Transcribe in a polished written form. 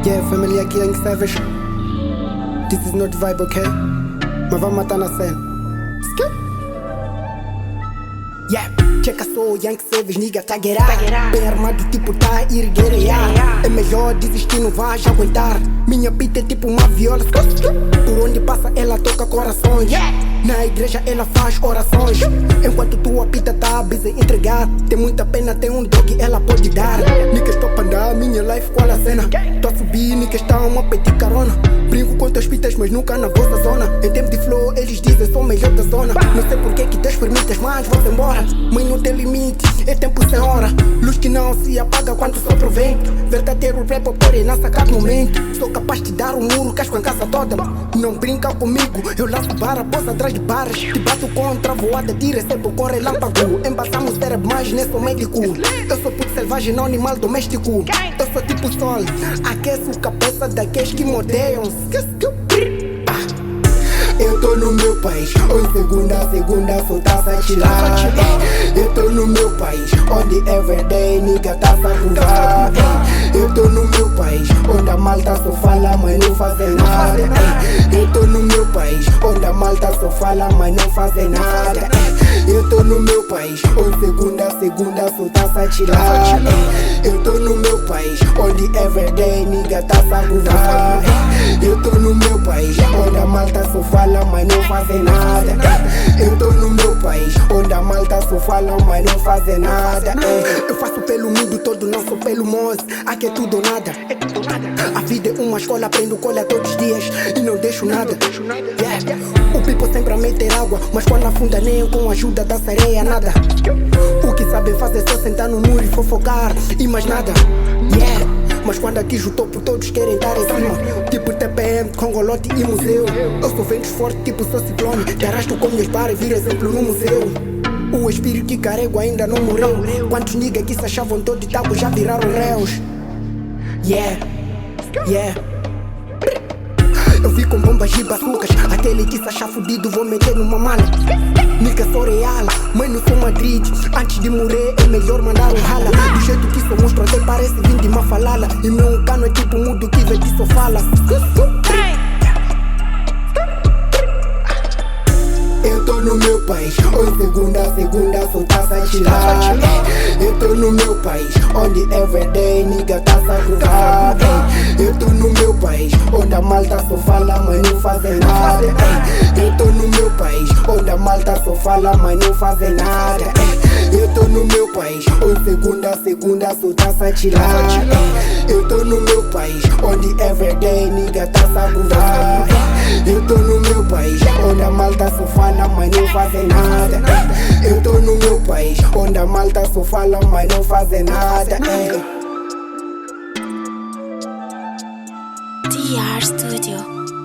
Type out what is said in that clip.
Yeah, família Killing Savage. This is not vibe, okay? Mas vamos matar na cena. Yeah, checa só, Young Savage, nigga, tá get up. Bem armado, tipo, tá a ir guerrear. É melhor desistir, não vais aguentar. Minha pita é tipo uma viola. Por onde passa, ela toca corações. Na igreja ela faz orações. Enquanto tua pita tá busy entregar. Tem muita pena, tem um dog, ela pode dar. Niggas tô pra andar, minha life, qual a cena? Tô a subir, niggas tá uma pedir carona. Brinco com teus pitas, mas nunca na vossa zona. Em tempo de flow, eles dizem sou o melhor da zona. Não sei porquê que Deus permites, mas vou embora. Mãe não tem limite, é tempo sem hora. Luz que não se apaga quando sopra o vento. Verdadeiro rap, porém na sacada momento. Sou capaz de dar um muro, casco em casa toda. Não brinca comigo, eu laço barra, posso atrás de barras. Te bato contra a voada, te recebo com relâmpago. Embaçamos cérebro, mas nem sou médico. Eu sou puto selvagem, não animal doméstico. Eu sou tipo sol, aqueço cabeça daqueles que me odeiam. Eu tô no meu país, onde segunda a segunda só tá a chilar. Eu tô no meu país, onde everyday nigga tá a cruzar. Eu tô no meu país, onde a malta só fala, mas não fazem nada. Eu tô no meu país, onde a malta só fala, mas não fazem nada. Eu tô no meu país, onde segunda a segunda só tá a chilar. Eu tô no meu país, onde everyday nigga tá a cruzar. Eu tô no meu país, onde a malta só fala, mas não fazem nada. Eu tô no meu país, onde a malta só fala, mas não fazem nada. Eu faço pelo mundo todo, não sou pelo Mose. Aqui é tudo ou nada. A vida é uma escola, aprendo colha todos os dias e não deixo nada. Yeah. O people sempre a meter água, mas quando afunda nem com a ajuda da sereia nada. O que sabem fazer é só sentar no muro e fofocar e mais nada. Yeah. Mas quando atinjo o topo todos querem estar em cima. Tipo TPM, Congolote e museu. Eu sou ventos forte tipo sou ciclone. Te arrasto com minhas barras e viro exemplo no museu. O espírito que carrego ainda não morreu. Quantos niggas que se achavam todo de taco já viraram réus. Yeah, yeah. Eu vi com bombas e bazucas. Até ele que se achar fudido vou meter numa mala. Nigga sou real, mãe não sou Madrid. Antes de morrer é melhor mandar um rala. Do jeito que sou monstro até parece vir de uma falala. E meu cano é tipo mudo que vê que só fala. Eu tô no meu país, onde segunda a segunda só tá a chilar. Eu tô no meu país, onde everyday nigga tá a cruzar. Eu tô no meu país, onde a malta só fala, mas não fazem nada. Eu tô no meu país, onde a malta só fala, mas não fazem nada. Eu tô no meu país, onde segunda a segunda só tá a chilar. Eu tô no meu país, onde everyday nigga tá a cruzar. Eu tô no meu país, onde a malta só fala, mas não fazem nada. Eu tô no meu país, onde a malta só fala, mas não fazem nada. TR Studio.